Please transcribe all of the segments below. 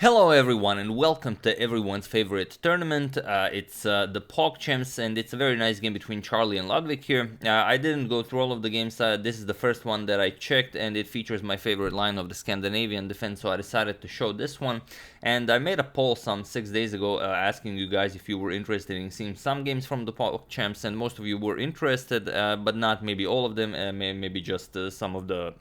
Hello everyone and welcome to everyone's favorite tournament. It's the Pogchamps and it's a very nice game between Charlie and Ludwig here. I didn't go through all of the games, this is the first one that I checked and it features my favorite line of the Scandinavian defense, so I decided to show this one. And I made a poll some 6 days ago asking you guys if you were interested in seeing some games from the Pogchamps, and most of you were interested, but not maybe all of them, maybe just some of the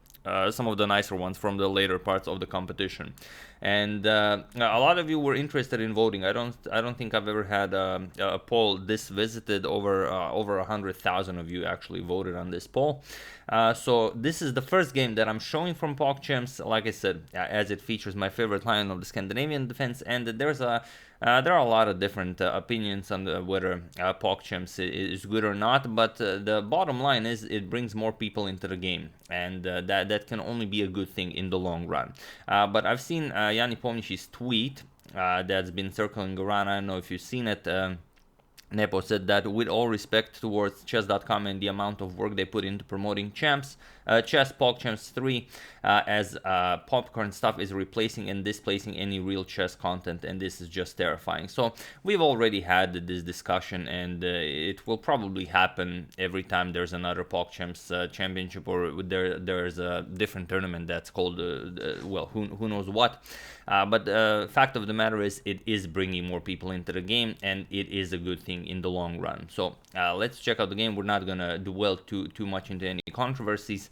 nicer ones from the later parts of the competition. And a lot of you were interested in voting. I don't think I've ever had a poll this visited. Over 100,000 of you actually voted on this poll. So this is the first game that I'm showing from Pogchamps. Like I said, as it features my favorite line of the Scandinavian defense, and there are a lot of different opinions on whether Pogchamps is good or not, but the bottom line is it brings more people into the game, and that can only be a good thing in the long run. But I've seen Yanni Pomnich's tweet that's been circling around. I don't know if you've seen it. Nepo said that with all respect towards chess.com and the amount of work they put into promoting chess Pogchamps 3 as popcorn stuff is replacing and displacing any real chess content, and this is just terrifying. So we've already had this discussion, and it will probably happen every time there's another Pogchamps championship, or there's a different tournament that's called well, who knows what. But fact of the matter is, it is bringing more people into the game, and it is a good thing in the long run. So let's check out the game. We're not gonna dwell too much into any controversies.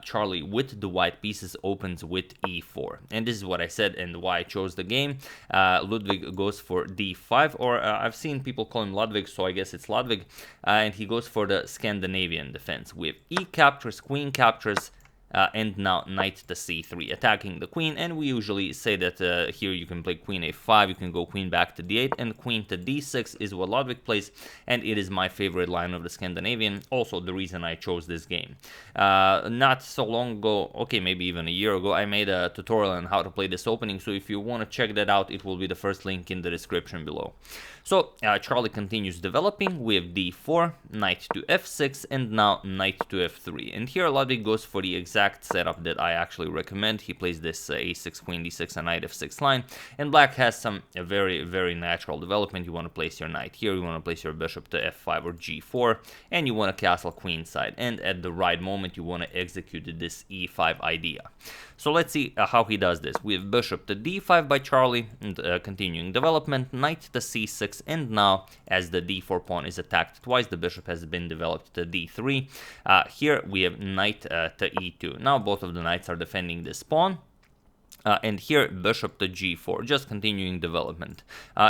Charlie, with the white pieces, opens with e4, and this is what I said and why I chose the game. Ludwig goes for d5, or I've seen people call him Ludwig, so I guess it's Ludwig, and he goes for the Scandinavian defense with e captures, queen captures, and now knight to c3, attacking the queen. And we usually say that here you can play queen a5, you can go queen back to d8, and queen to d6 is what Ludwig plays, and it is my favorite line of the Scandinavian, also the reason I chose this game. Not so long ago, okay, maybe even a year ago, I made a tutorial on how to play this opening, so if you want to check that out, it will be the first link in the description below. So Charlie continues developing with d4, knight to f6, and now knight to f3. And here Ludwig goes for the exact setup that I actually recommend. He plays this a6, queen d6, and knight f6 line, and black has some very natural development. You want to place your knight here, you want to place your bishop to f5 or g4, and you want to castle queenside, and at the right moment you want to execute this e5 idea. So let's see how he does this. We have bishop to d5 by Charlie, and continuing development, knight to c6, and now as the d4 pawn is attacked twice, the bishop has been developed to d3. Here we have knight to e2. Now both of the knights are defending this pawn. And here bishop to g4, just continuing development.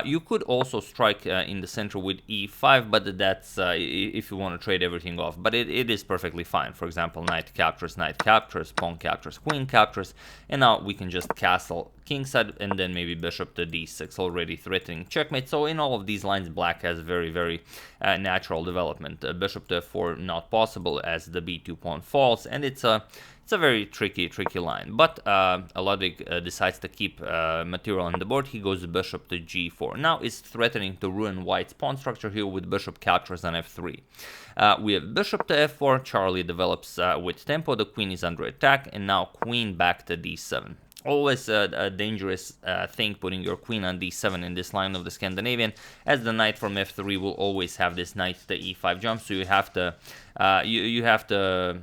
You could also strike in the center with e5, but that's if you want to trade everything off, but it is perfectly fine. For example, knight captures, pawn captures, queen captures, and now we can just castle kingside, and then maybe bishop to d6, already threatening checkmate. So in all of these lines, black has very natural development. Bishop to f4 not possible as the b2 pawn falls, and it's a very tricky line. But Ludwig decides to keep material on the board. He goes bishop to g4. Now is threatening to ruin white's pawn structure here with bishop captures on f3. We have bishop to f4. Charlie develops with tempo. The queen is under attack, and now queen back to d7. Always a dangerous thing, putting your queen on d7 in this line of the Scandinavian, as the knight from f3 will always have this knight to e5 jump, so you have to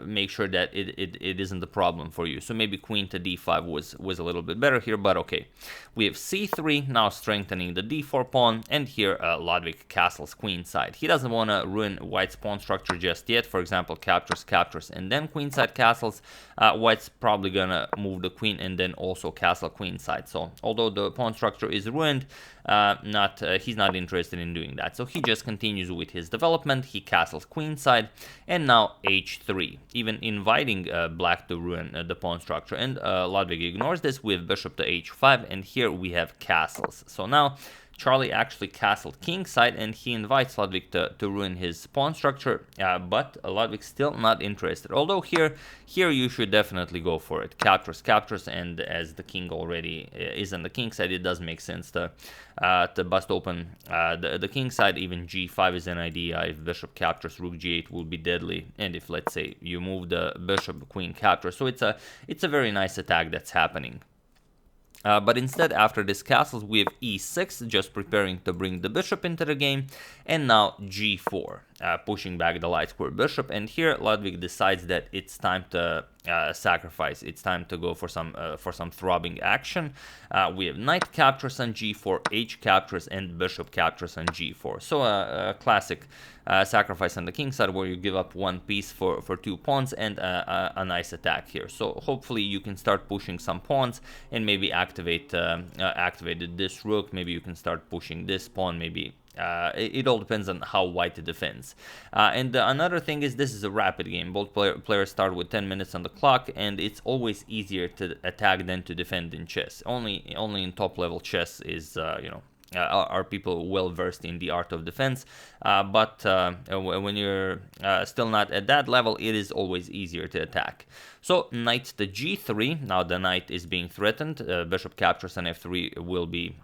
make sure that it isn't a problem for you. So maybe queen to d5 was a little bit better here, but okay. We have c3, now strengthening the d4 pawn, and here Ludwig castles queenside. He doesn't want to ruin white's pawn structure just yet. For example, captures, and then queenside castles. White's probably gonna move the queen and then also castle queenside. So although the pawn structure is ruined, he's not interested in doing that. So he just continues with his development. He castles queenside, and now h3, even inviting black to ruin the pawn structure. And Ludwig ignores this with bishop to h5, and here we have castles. So now Charlie actually castled kingside, and he invites Ludwig to ruin his pawn structure, but Ludwig's still not interested. Although here you should definitely go for it. Captures, and as the king already is on the king side, it does make sense to bust open the king side. Even g5 is an idea. If bishop captures, rook g8 will be deadly, and if, let's say, you move the bishop, queen captures. So it's a very nice attack that's happening. But instead, after this castles, we have e6, just preparing to bring the bishop into the game, and now g4, pushing back the light square bishop. And here Ludwig decides that it's time to sacrifice. It's time to go for some throbbing action. We have knight captures on g4, h captures, and bishop captures on g4. So a classic sacrifice on the king side, where you give up one piece for 2 pawns, and a nice attack here. So hopefully you can start pushing some pawns and maybe activate this rook. Maybe you can start pushing this pawn. Maybe it all depends on how white defends. And another thing is, this is a rapid game. Both players start with 10 minutes on the clock, and it's always easier to attack than to defend in chess. Only in top level chess is are people well versed in the art of defense, but when you're still not at that level, it is always easier to attack. So knight to g3, now the knight is being threatened, bishop captures on f3 will be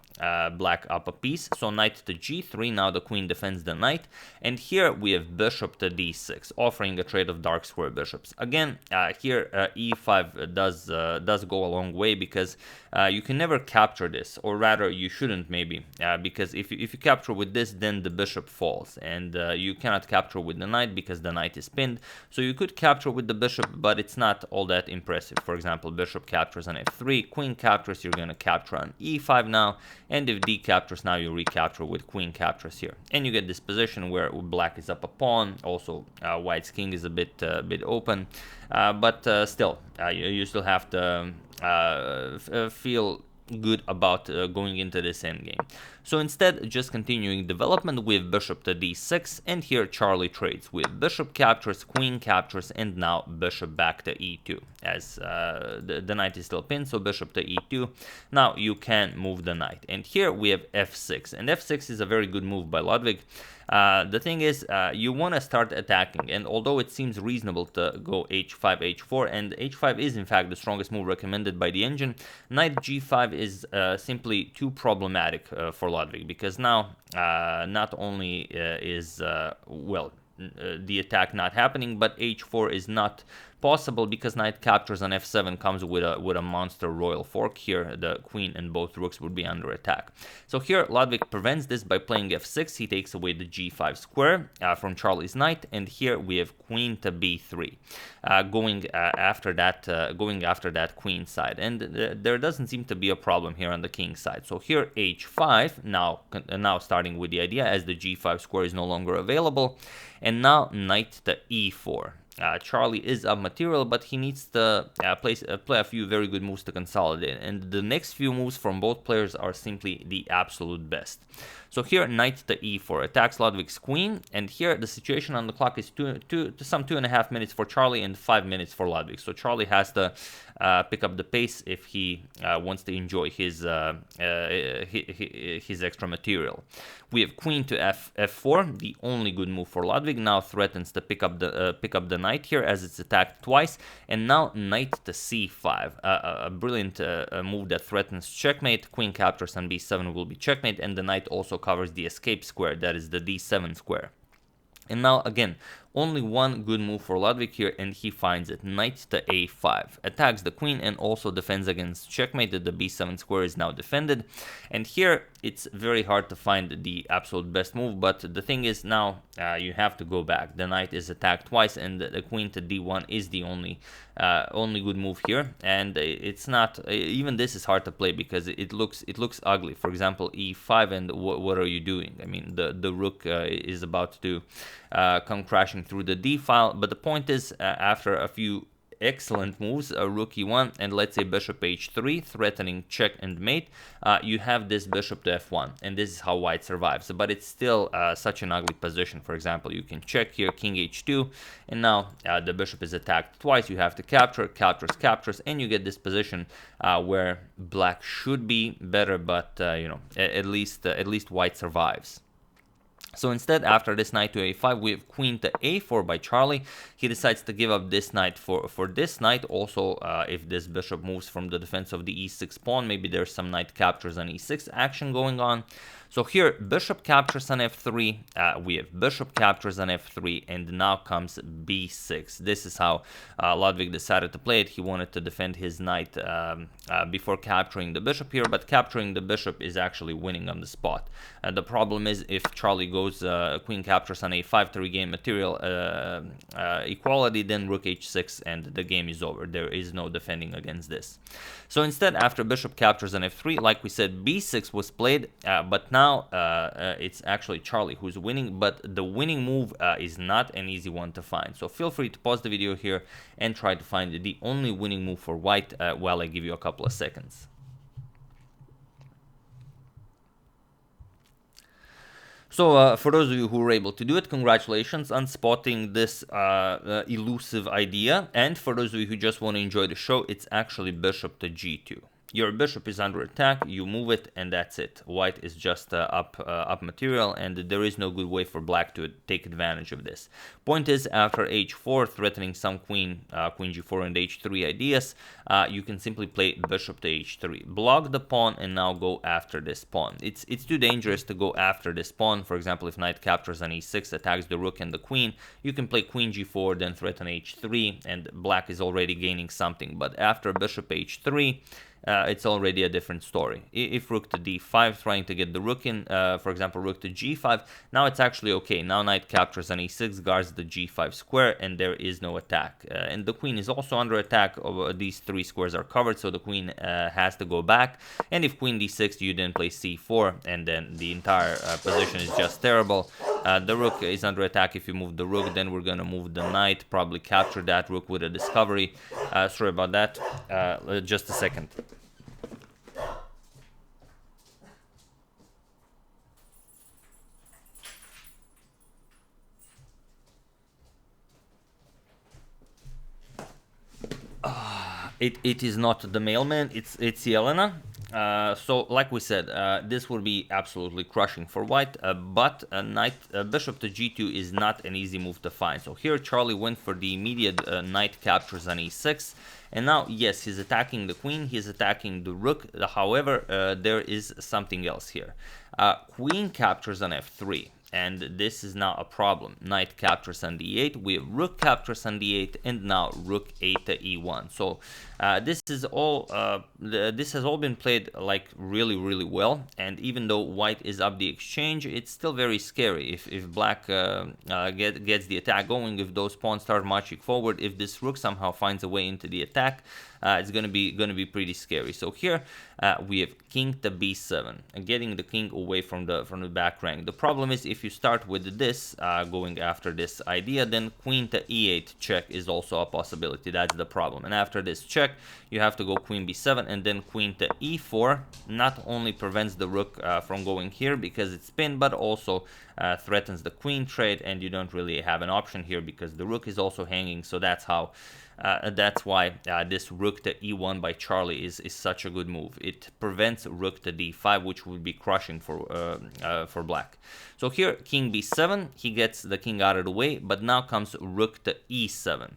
black up a piece. So knight to g3, now the queen defends the knight, and here we have bishop to d6, offering a trade of dark square bishops. Again, here e5 does go a long way, because you can never capture this, or rather you shouldn't maybe, because if you capture with this, then the bishop falls, and you cannot capture with the knight because the knight is pinned. So you could capture with the bishop, but it's not all that impressive. For example, bishop captures on f3, queen captures, you're going to capture on e5 now, and if d captures, now you recapture with queen captures here, and you get this position where black is up a pawn. Also white's king is a bit open, but still you still have to feel good about going into this endgame. So instead, just continuing development with bishop to d6, and here Charlie trades with bishop captures, queen captures, and now bishop back to e2, as the knight is still pinned, so bishop to e2. Now you can move the knight, and here we have f6, and f6 is a very good move by Ludwig. The thing is, you want to start attacking, and although it seems reasonable to go h5, h4, and h5 is in fact the strongest move recommended by the engine, knight g5 is simply too problematic for Ludwig, because now not only is the attack not happening, but h4 is not possible, because knight captures on f7 comes with a monster royal fork. Here the queen and both rooks would be under attack. So here Ludwig prevents this by playing f6. He takes away the g5 square from Charlie's knight, and here we have queen to b3, going after that queen side, and there doesn't seem to be a problem here on the king side. So here h5, now starting with the idea, as the g5 square is no longer available, and now knight to e4. Charlie is up material, but he needs to play a few very good moves to consolidate, and the next few moves from both players are simply the absolute best. So here knight to e4 attacks Ludwig's queen, and here the situation on the clock is some 2.5 minutes for Charlie and 5 minutes for Ludwig. So Charlie has to pick up the pace if he wants to enjoy his extra material. We have queen to f4, the only good move for Ludwig. Now threatens to pick up the knight here, as it's attacked twice, and now knight to c5, a brilliant move that threatens checkmate. Queen captures on b7 will be checkmate, and the knight also covers the escape square, that is the d7 square. And now again, only one good move for Ludwig here, and he finds it. Knight to a5 attacks the queen and also defends against checkmate. That the b7 square is now defended, and here it's very hard to find the absolute best move, but the thing is, now you have to go back. The knight is attacked twice, and the queen to d1 is the only good move here, and it's not even this is hard to play because it looks ugly. For example, e5, and what are you doing? I mean, the rook is about to come crashing through the d file, but the point is, after a few excellent moves, rook e1, and let's say bishop h3, threatening check and mate, you have this bishop to f1, and this is how white survives. But it's still such an ugly position. For example, you can check here, king h2, and now the bishop is attacked twice. You have to captures, and you get this position where black should be better, but at least white survives. So instead, after this knight to a5, we have queen to a4 by Charlie. He decides to give up this knight for this knight. Also, if this bishop moves from the defense of the e6 pawn, maybe there's some knight captures on e6 action going on. So here, bishop captures on f3, we have bishop captures on f3, and now comes b6. This is how Ludwig decided to play it. He wanted to defend his knight before capturing the bishop here, but capturing the bishop is actually winning on the spot. The problem is if Charlie goes queen captures on a5 to regain material equality, then rook h6 and the game is over. There is no defending against this. So instead, after bishop captures on f3, like we said, b6 was played, but now it's actually Charlie who's winning, but the winning move is not an easy one to find. So feel free to pause the video here and try to find the only winning move for white while I give you a couple of seconds. So for those of you who were able to do it, congratulations on spotting this elusive idea. And for those of you who just want to enjoy the show, it's actually bishop to g2. Your bishop is under attack, you move it, and that's it. White is just up material, and there is no good way for black to take advantage of this. Point is, after h4, threatening some queen g4 and h3 ideas, you can simply play bishop to h3. Block the pawn and now go after this pawn. It's too dangerous to go after this pawn. For example, if knight captures on e6, attacks the rook and the queen, you can play queen g4, then threaten h3, and black is already gaining something. But after bishop h3, it's already a different story. If rook to d5, trying to get the rook in, for example, rook to g5, now it's actually okay. Now knight captures on e6, guards the g5 square, and there is no attack. And the queen is also under attack. These three squares are covered, so the queen has to go back. And if queen d6, you then play c4, and then the entire position is just terrible. The rook is under attack. If you move the rook, then we're gonna move the knight, probably capture that rook with a discovery. Sorry about that. Just a second. It is not the mailman, it's Yelena. So like we said, this would be absolutely crushing for white, but bishop to g2 is not an easy move to find. So here Charlie went for the immediate knight captures on e6, and now yes, he's attacking the queen, he's attacking the rook. However, there is something else here. Queen captures on f3. And this is now a problem. Knight captures on d8, we have rook captures on d8, and now rook a to e1. So this has all been played like really well. And even though white is up the exchange, it's still very scary. If black gets the attack going, if those pawns start marching forward, if this rook somehow finds a way into the attack, it's gonna be pretty scary. So here we have king to b7, getting the king away from the back rank. The problem is if you start with this, going after this idea, then queen to e8 check is also a possibility. That's the problem. And after this check, you have to go queen b7, and then queen to e4. Not only prevents the rook from going here because it's pinned, but also threatens the queen trade, and you don't really have an option here because the rook is also hanging. So that's how. That's why this rook to e1 by Charlie is such a good move. It prevents rook to d5, which would be crushing for black. So here, king b7, he gets the king out of the way, but now comes rook to e7.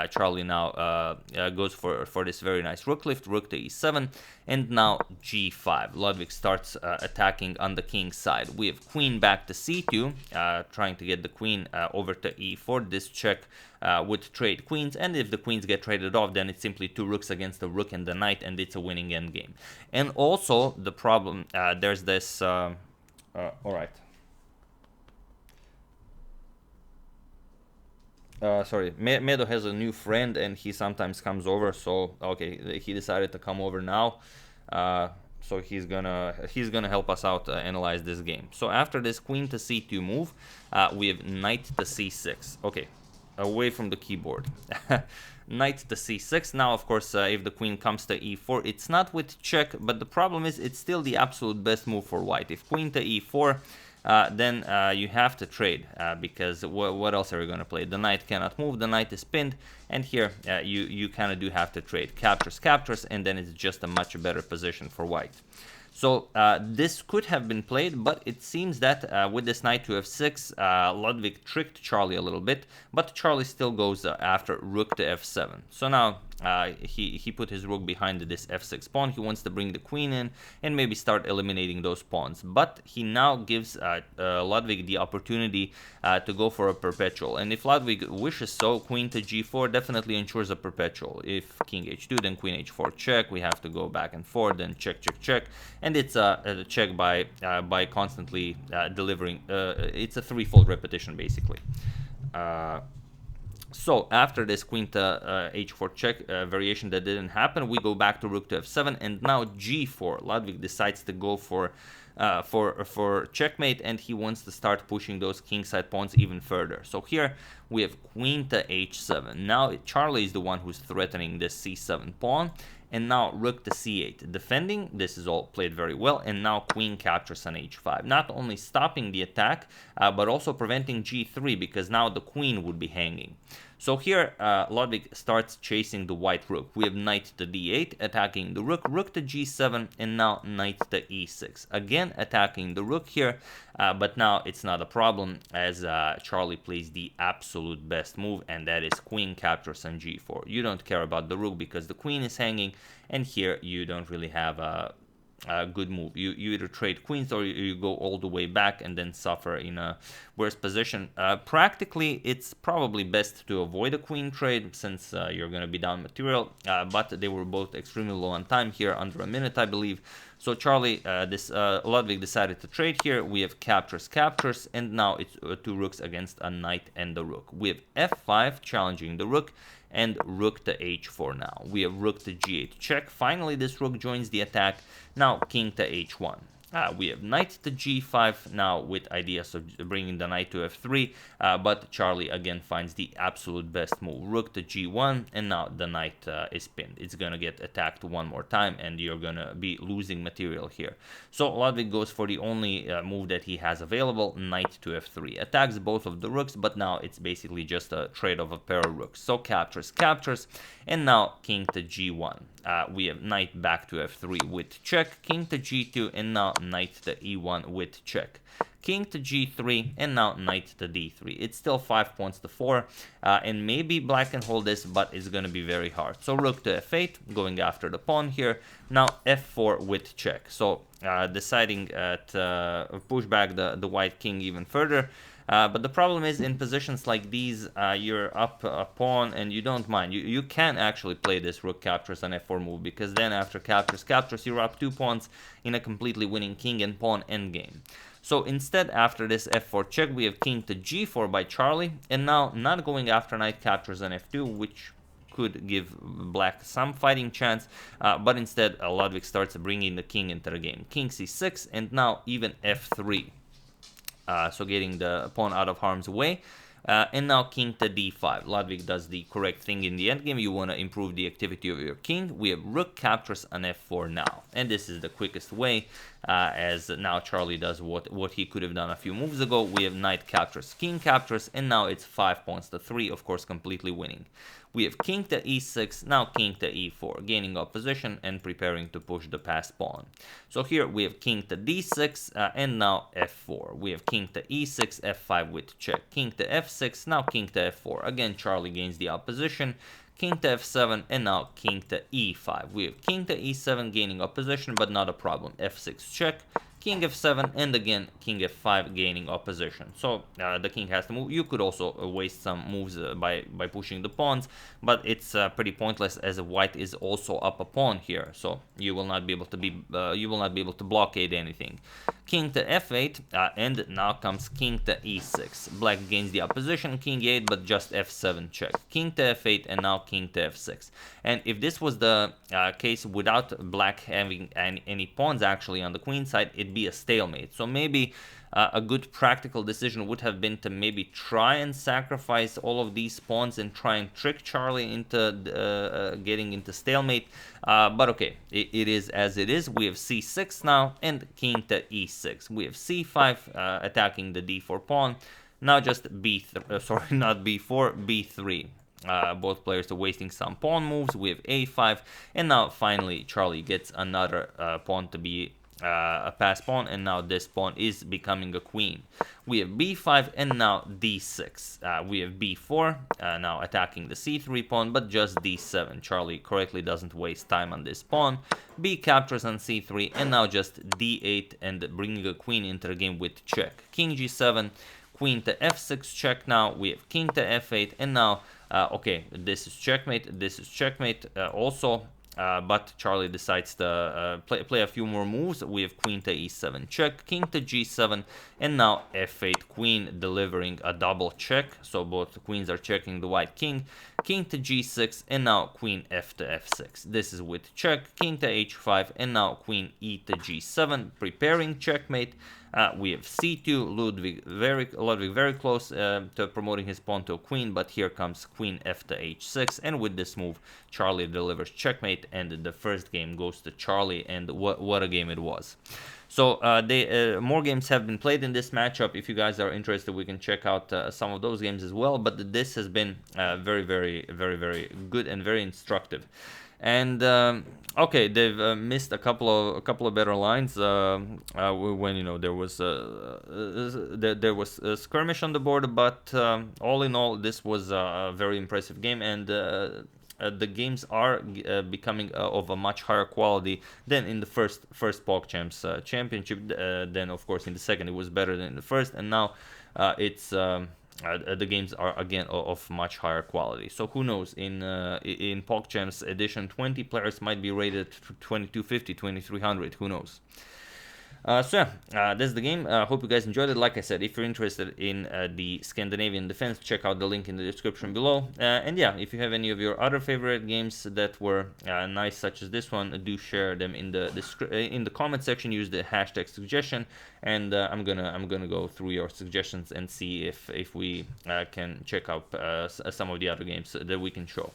Charlie now goes for this very nice rook lift, rook to e7, and now g5. Ludwig starts attacking on the king's side. We have queen back to c2, trying to get the queen over to e4. This check would trade queens, and if the queens get traded off, then it's simply two rooks against the rook and the knight, and it's a winning endgame. And also the problem, there's this. All right. Sorry, Medo has a new friend and he sometimes comes over, so okay, he decided to come over now. So he's gonna help us out analyze this game. So after this queen to c2 move, we have knight to c6. Okay, away from the keyboard. Knight to c6. Now, of course, if the queen comes to e4, it's not with check, but the problem is it's still the absolute best move for white. If queen to e4, then you have to trade, because what else are you going to play? The knight cannot move, the knight is pinned, and here you kind of do have to trade. Captures, and then it's just a much better position for white. So this could have been played, but it seems that with this knight to f6, Ludwig tricked Charlie a little bit, but Charlie still goes after rook to f7. So now he put his rook behind this f6 pawn. He wants to bring the queen in and maybe start eliminating those pawns. But he now gives Ludwig the opportunity to go for a perpetual. And if Ludwig wishes so, queen to g4 definitely ensures a perpetual. If king h2, then queen h4 check. We have to go back and forth, then check, check, check. And it's a check by constantly delivering. It's a threefold repetition, basically. So after this queen to h4 check variation that didn't happen, we go back to rook to f7, and now g4. Ludwig decides to go for checkmate, and he wants to start pushing those kingside pawns even further. So here we have queen to h7. Now Charlie is the one who's threatening this c7 pawn. And now rook to c8, defending. This is all played very well. And now queen captures on h5, not only stopping the attack, but also preventing g3, because now the queen would be hanging. So here Ludwig starts chasing the white rook. We have knight to d8, attacking the rook, rook to g7, and now knight to e6. Again attacking the rook here, but now it's not a problem, as Charlie plays the absolute best move, and that is queen captures on g4. You don't care about the rook because the queen is hanging, and here you don't really have a good move. You either trade queens or you go all the way back and then suffer in a worse position. Practically, it's probably best to avoid a queen trade, since you're going to be down material, but they were both extremely low on time here, under a minute I believe. So Charlie, Ludwig decided to trade here. We have captures, captures, and now it's two rooks against a knight and the rook. We have f5 challenging the rook, and rook to h4 now. We have rook to g8 check. Finally, this rook joins the attack. Now king to h1. We have knight to g5 now, with ideas of bringing the knight to f3, but Charlie again finds the absolute best move. Rook to g1, and now the knight is pinned. It's going to get attacked one more time, and you're going to be losing material here. So Ludwig goes for the only move that he has available, knight to f3. Attacks both of the rooks, but now it's basically just a trade of a pair of rooks. So captures, captures, and now king to g1. We have knight back to f3 with check, king to g2, and now knight to e1 with check. King to g3, and now knight to d3. It's still 5 pawns to 4, and maybe black can hold this, but it's going to be very hard. So rook to f8, going after the pawn here. Now f4 with check. So deciding to push back the white king even further. But the problem is, in positions like these, you're up a pawn and you don't mind. You can actually play this rook captures on f4 move, because then after captures, captures, you're up 2 pawns in a completely winning king and pawn endgame. So instead, after this f4 check, we have king to g4 by Charlie, and now not going after knight captures on f2, which could give black some fighting chance, but instead Ludwig starts bringing the king into the game. King c6, and now even f3. So getting the pawn out of harm's way. And now king to d5. Ludwig does the correct thing in the endgame. You want to improve the activity of your king. We have rook captures on f4 now. And this is the quickest way, as now Charlie does what he could have done a few moves ago. We have knight captures, king captures, and now it's 5 pawns to 3, of course, completely winning. We have king to e6, now king to e4, gaining opposition and preparing to push the passed pawn. So here we have king to d6, and now f4. We have king to e6, f5 with check. King to f6, now king to f4. Again, Charlie gains the opposition. King to f7, and now king to e5. We have king to e7 gaining opposition, but not a problem. f6 check. King f7, and again king f5 gaining opposition. So the king has to move. You could also waste some moves by pushing the pawns, but it's pretty pointless, as white is also up a pawn here. So you will not be able to blockade anything. King to f8, and now comes king to e6. Black gains the opposition, king 8, but just f7 check. King to f8, and now king to f6. And if this was the case without black having any pawns actually on the queen side, it'd be a stalemate. So maybe a good practical decision would have been to maybe try and sacrifice all of these pawns and try and trick Charlie into getting into stalemate. But okay, it is as it is. We have c6 now, and king to e6. We have c5 attacking the d4 pawn. Now just sorry, not b4, b3. Both players are wasting some pawn moves. We have a5, and now finally Charlie gets another pawn to be a pass pawn, and now this pawn is becoming a queen. We have b5 and now d6. We have b4, now attacking the c3 pawn, but just d7. Charlie correctly doesn't waste time on this pawn. B captures on c3, and now just d8 and bringing a queen into the game with check. King g7, queen to f6 check. Now we have king to f8, and now okay, this is checkmate also, but Charlie decides to play a few more moves. We have queen to e7 check, king to g7, and now f8 queen, delivering a double check, so both queens are checking the white king. King to g6, and now queen f to f6. This is with check, king to h5, and now queen e to g7, preparing checkmate. We have c2, Ludwig very close to promoting his pawn to a queen, but here comes queen f to h6, and with this move, Charlie delivers checkmate, and the first game goes to Charlie, and what a game it was. So more games have been played in this matchup. If you guys are interested, we can check out some of those games as well, but this has been very good and very instructive. And okay, they've missed a couple of better lines when, you know, there was a skirmish on the board, but all in all, this was a very impressive game, and the games are becoming of a much higher quality than in the first Pogchamps championship. Then of course in the second it was better than in the first, and now it's the games are again of much higher quality. So who knows, in Pogchamps edition 20 players might be rated 2250, 2300, who knows. So yeah, that's the game. Hope you guys enjoyed it. Like I said, if you're interested in the Scandinavian defense, check out the link in the description below. And yeah, if you have any of your other favorite games that were nice, such as this one, do share them in the comment section. Use the hashtag suggestion, and I'm gonna go through your suggestions and see if we can check out some of the other games that we can show.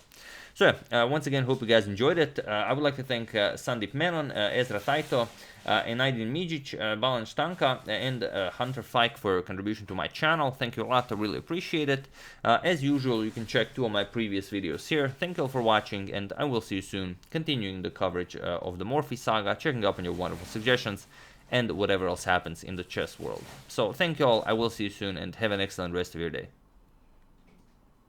So once again, hope you guys enjoyed it. I would like to thank Sandip Menon, Ezra Taito, Enaidin Mijic, Balan Stanka, and Hunter Fike for contribution to my channel. Thank you a lot, I really appreciate it. As usual, you can check 2 of my previous videos here. Thank you all for watching, and I will see you soon, continuing the coverage of the Morphy saga, checking up on your wonderful suggestions, and whatever else happens in the chess world. So thank you all, I will see you soon, and have an excellent rest of your day.